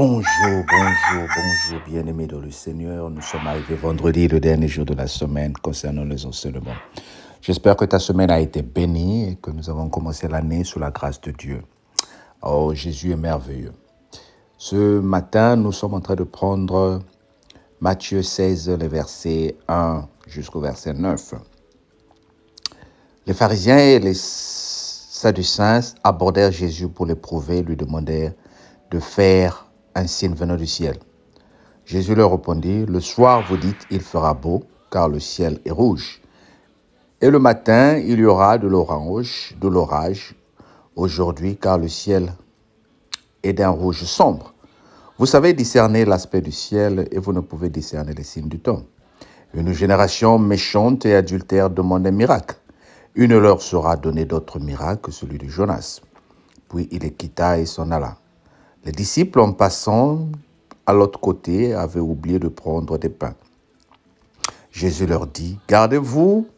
Bonjour, bien-aimés dans le Seigneur. Nous sommes arrivés vendredi, le dernier jour de la semaine concernant les enseignements. J'espère que ta semaine a été bénie et que nous avons commencé l'année sous la grâce de Dieu. Oh, Jésus est merveilleux. Ce matin, nous sommes en train de prendre Matthieu 16, les versets 1 jusqu'au verset 9. Les pharisiens et les sadducéens abordèrent Jésus pour l'éprouver, lui demandèrent de faire un signe venant du ciel. Jésus leur répondit, « Le soir, vous dites, il fera beau, car le ciel est rouge. Et le matin, il y aura de l'orage aujourd'hui, car le ciel est d'un rouge sombre. Vous savez discerner l'aspect du ciel et vous ne pouvez discerner les signes du temps. Une génération méchante et adultère demande un miracle. Une leur sera donnée d'autres miracles que celui de Jonas. » Puis il les quitta et s'en alla. Les disciples, en passant à l'autre côté, avaient oublié de prendre des pains. Jésus leur dit, « Gardez-vous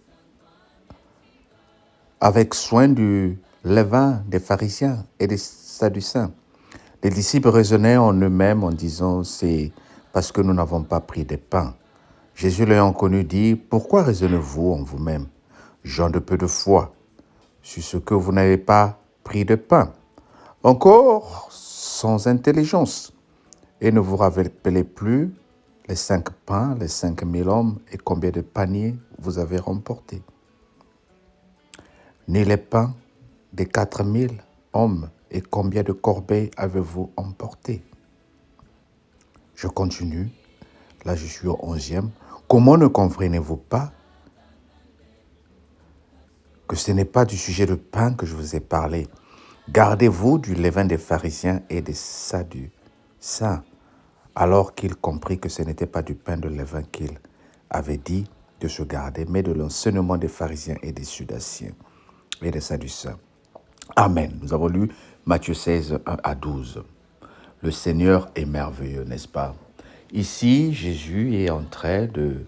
avec soin du levain des pharisiens et des sadducéens. » Les disciples raisonnaient en eux-mêmes en disant, « C'est parce que nous n'avons pas pris des pains. » Jésus l'ayant connu dit, « Pourquoi raisonnez-vous en vous-même, gens de peu de foi, sur ce que vous n'avez pas pris de pain? Encore sans intelligence. Et ne vous rappelez plus les 5 pains, les 5000 hommes et combien de paniers vous avez remportés? Ni les pains des 4000 hommes et combien de corbeilles avez-vous emportés? » Je continue. Là, je suis au 11e. Comment ne comprenez-vous pas que ce n'est pas du sujet de pain que je vous ai parlé? Gardez-vous du levain des pharisiens et des sadducéens. Alors qu'il comprit que ce n'était pas du pain de levain qu'il avait dit de se garder, mais de l'enseignement des pharisiens et des sadducéens. Amen. Nous avons lu Matthieu 16, 1 à 12. Le Seigneur est merveilleux, n'est-ce pas? Ici, Jésus est en train de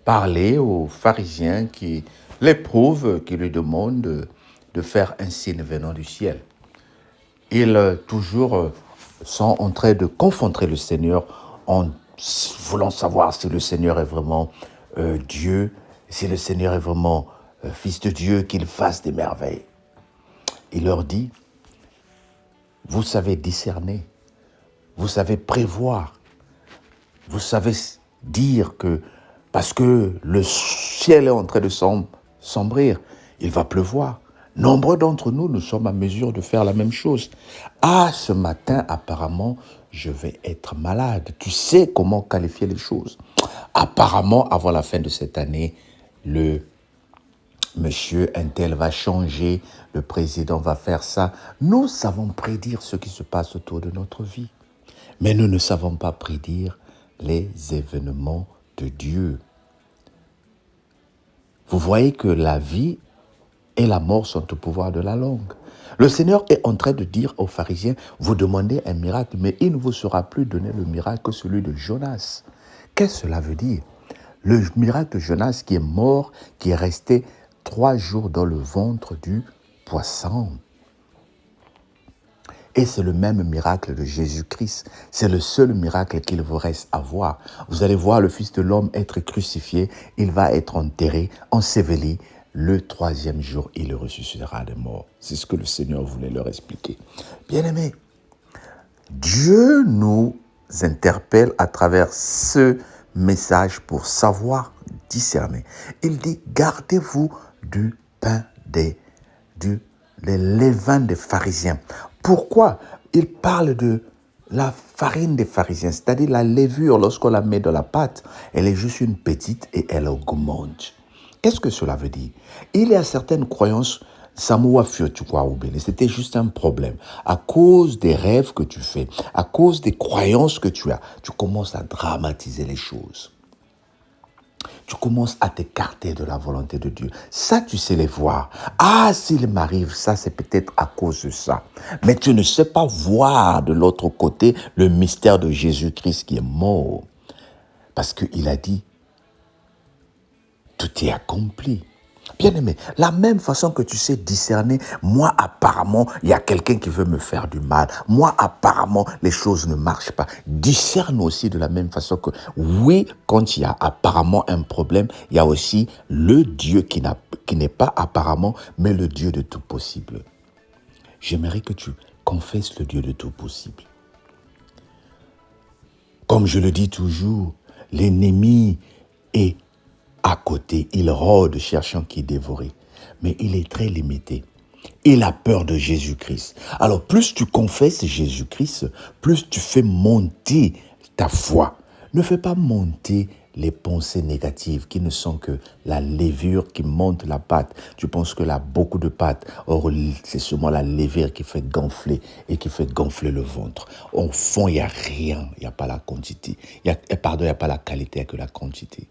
parler aux pharisiens qui l'éprouvent, qui lui demandent de faire un signe venant du ciel. Ils toujours sont en train de confronter le Seigneur en voulant savoir si le Seigneur est vraiment Dieu, si le Seigneur est vraiment Fils de Dieu, qu'il fasse des merveilles. Il leur dit, vous savez discerner, vous savez prévoir, vous savez dire que parce que le ciel est en train de sombrir, il va pleuvoir. Nombreux d'entre nous, nous sommes à mesure de faire la même chose. Ah, ce matin, apparemment, je vais être malade. Tu sais comment qualifier les choses. Apparemment, avant la fin de cette année, le monsieur Intel va changer, le président va faire ça. Nous savons prédire ce qui se passe autour de notre vie. Mais nous ne savons pas prédire les événements de Dieu. Vous voyez que la vie et la mort sont au pouvoir de la langue. Le Seigneur est en train de dire aux pharisiens, vous demandez un miracle, mais il ne vous sera plus donné le miracle que celui de Jonas. Qu'est-ce que cela veut dire? Le miracle de Jonas qui est mort, qui est resté 3 jours dans le ventre du poisson. Et c'est le même miracle de Jésus-Christ. C'est le seul miracle qu'il vous reste à voir. Vous allez voir le Fils de l'homme être crucifié. Il va être enterré, enseveli. Le 3e jour, il ressuscitera des morts. C'est ce que le Seigneur voulait leur expliquer. Bien-aimés, Dieu nous interpelle à travers ce message pour savoir discerner. Il dit, gardez-vous du pain des levain des pharisiens. Pourquoi? Il parle de la farine des pharisiens, c'est-à-dire la levure, lorsqu'on la met dans la pâte, elle est juste une petite et elle augmente. Qu'est-ce que cela veut dire? Il y a certaines croyances, c'était juste un problème. À cause des rêves que tu fais, à cause des croyances que tu as, tu commences à dramatiser les choses. Tu commences à t'écarter de la volonté de Dieu. Ça, tu sais les voir. Ah, s'il m'arrive ça, c'est peut-être à cause de ça. Mais tu ne sais pas voir de l'autre côté le mystère de Jésus-Christ qui est mort. Parce qu'il a dit, tout est accompli. Bien-aimé, la même façon que tu sais discerner, moi apparemment, il y a quelqu'un qui veut me faire du mal. Moi apparemment, les choses ne marchent pas. Discerne aussi de la même façon que, oui, quand il y a apparemment un problème, il y a aussi le Dieu qui n'est pas apparemment, mais le Dieu de tout possible. J'aimerais que tu confesses le Dieu de tout possible. Comme je le dis toujours, l'ennemi est à côté, il rôde cherchant qui dévorer. Mais il est très limité. Il a peur de Jésus-Christ. Alors plus tu confesses Jésus-Christ, plus tu fais monter ta foi. Ne fais pas monter les pensées négatives qui ne sont que la levure qui monte la pâte. Tu penses que là, beaucoup de pâte. Or, c'est seulement la levure qui fait gonfler et qui fait gonfler le ventre. Au fond, il n'y a rien. Il n'y a pas la quantité. Il n'y a pas la qualité, il n'y a que la quantité.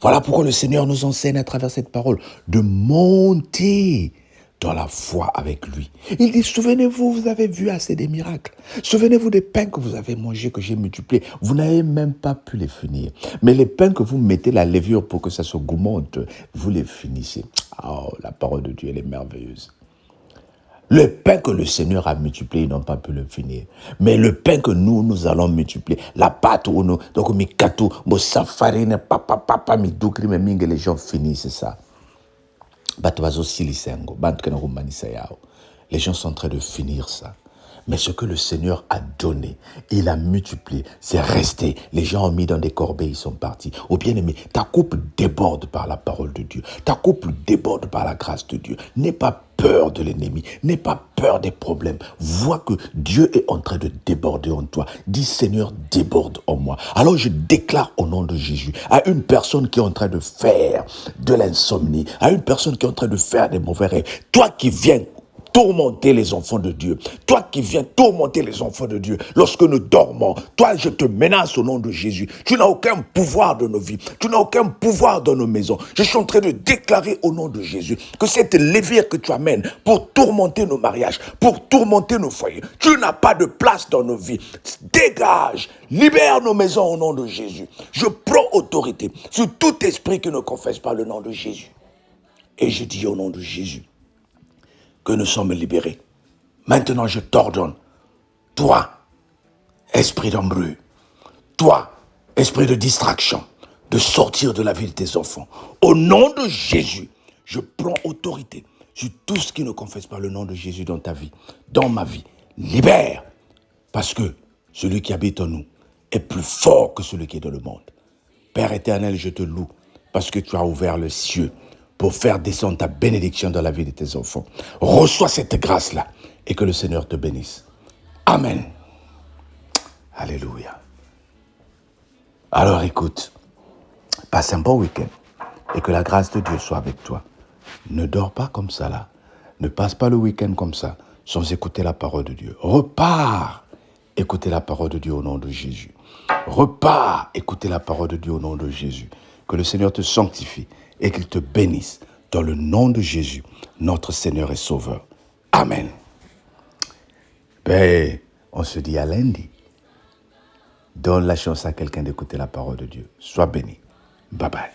Voilà pourquoi le Seigneur nous enseigne à travers cette parole de monter dans la foi avec lui. Il dit, souvenez-vous, vous avez vu assez des miracles. Souvenez-vous des pains que vous avez mangés, que j'ai multipliés. Vous n'avez même pas pu les finir. Mais les pains que vous mettez la levure pour que ça se goumente, vous les finissez. Oh, la parole de Dieu, elle est merveilleuse. Le pain que le Seigneur a multiplié, ils n'ont pas pu le finir. Mais le pain que nous allons multiplier, la pâte où nous, donc mi katou, mo safarine, papa, mi doukri, me mingue, les gens finissent ça. Batwazo silisengo, bantkena rumanisa yao. Les gens sont en train de finir ça. Mais ce que le Seigneur a donné, il a multiplié, c'est resté. Les gens ont mis dans des corbeilles, ils sont partis. Au bien-aimé, ta coupe déborde par la parole de Dieu. Ta coupe déborde par la grâce de Dieu. N'aie pas peur de l'ennemi. N'aie pas peur des problèmes. Vois que Dieu est en train de déborder en toi. Dis, Seigneur, déborde en moi. Alors je déclare au nom de Jésus à une personne qui est en train de faire de l'insomnie, à une personne qui est en train de faire des mauvais rêves, toi qui viens tourmenter les enfants de Dieu. Toi qui viens tourmenter les enfants de Dieu lorsque nous dormons, toi je te menace au nom de Jésus. Tu n'as aucun pouvoir dans nos vies. Tu n'as aucun pouvoir dans nos maisons. Je suis en train de déclarer au nom de Jésus que cette levure que tu amènes pour tourmenter nos mariages, pour tourmenter nos foyers, tu n'as pas de place dans nos vies. Dégage, libère nos maisons au nom de Jésus. Je prends autorité sur tout esprit qui ne confesse pas le nom de Jésus. Et je dis au nom de Jésus que nous sommes libérés. Maintenant, je t'ordonne, toi, esprit d'embrouille, toi, esprit de distraction, de sortir de la vie de tes enfants. Au nom de Jésus, je prends autorité sur tout ce qui ne confesse pas le nom de Jésus dans ta vie, dans ma vie. Libère, parce que celui qui habite en nous est plus fort que celui qui est dans le monde. Père éternel, je te loue parce que tu as ouvert le ciel pour faire descendre ta bénédiction dans la vie de tes enfants. Reçois cette grâce-là et que le Seigneur te bénisse. Amen. Alléluia. Alors écoute, passe un bon week-end et que la grâce de Dieu soit avec toi. Ne dors pas comme ça là. Ne passe pas le week-end comme ça sans écouter la parole de Dieu. Repars. Écoutez la parole de Dieu au nom de Jésus. Repars. Écoutez la parole de Dieu au nom de Jésus. Que le Seigneur te sanctifie et qu'il te bénisse dans le nom de Jésus, notre Seigneur et Sauveur. Amen. Ben, on se dit à lundi. Donne la chance à quelqu'un d'écouter la parole de Dieu. Sois béni. Bye bye.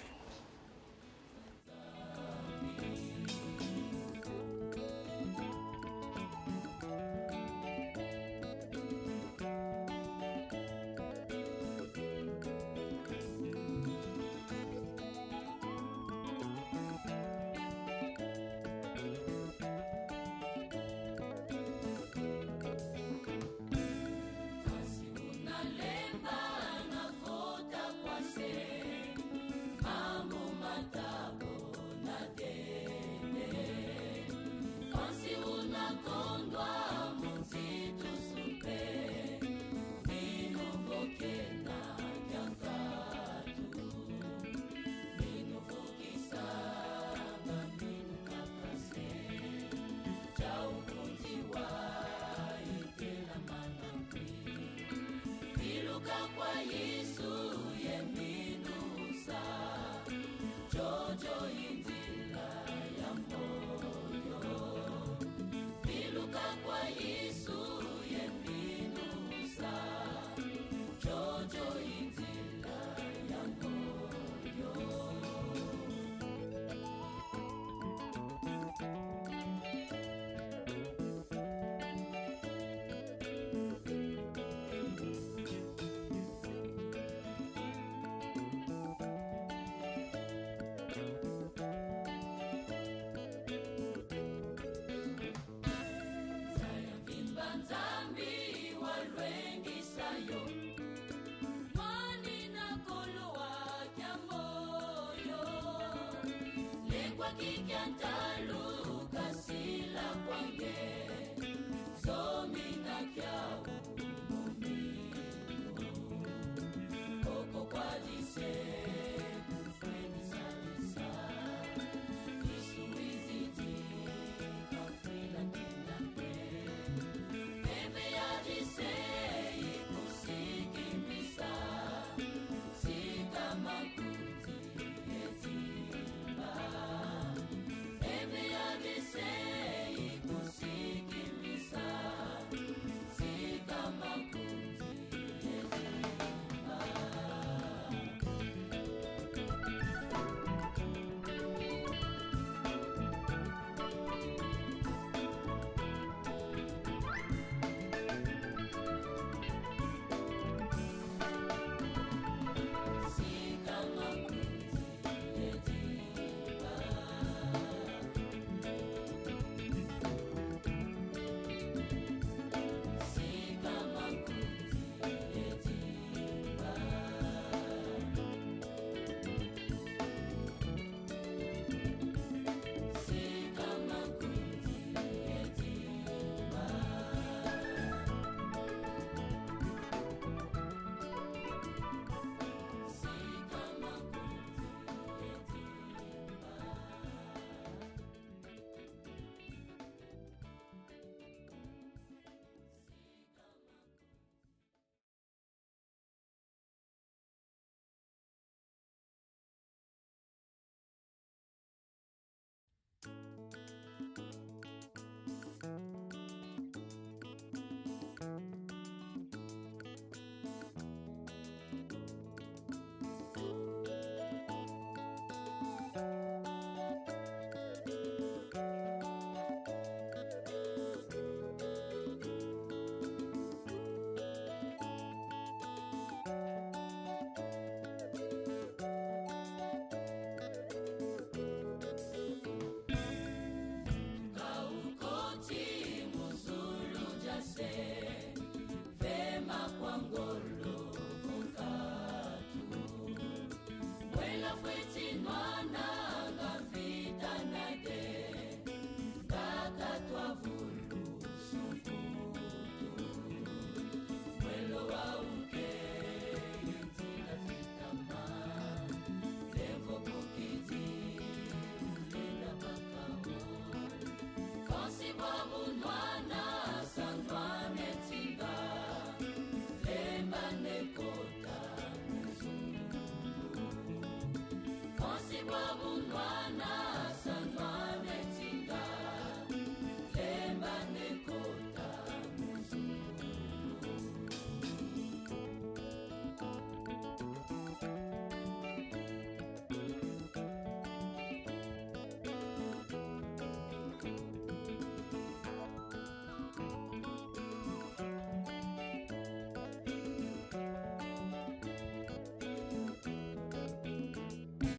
Babu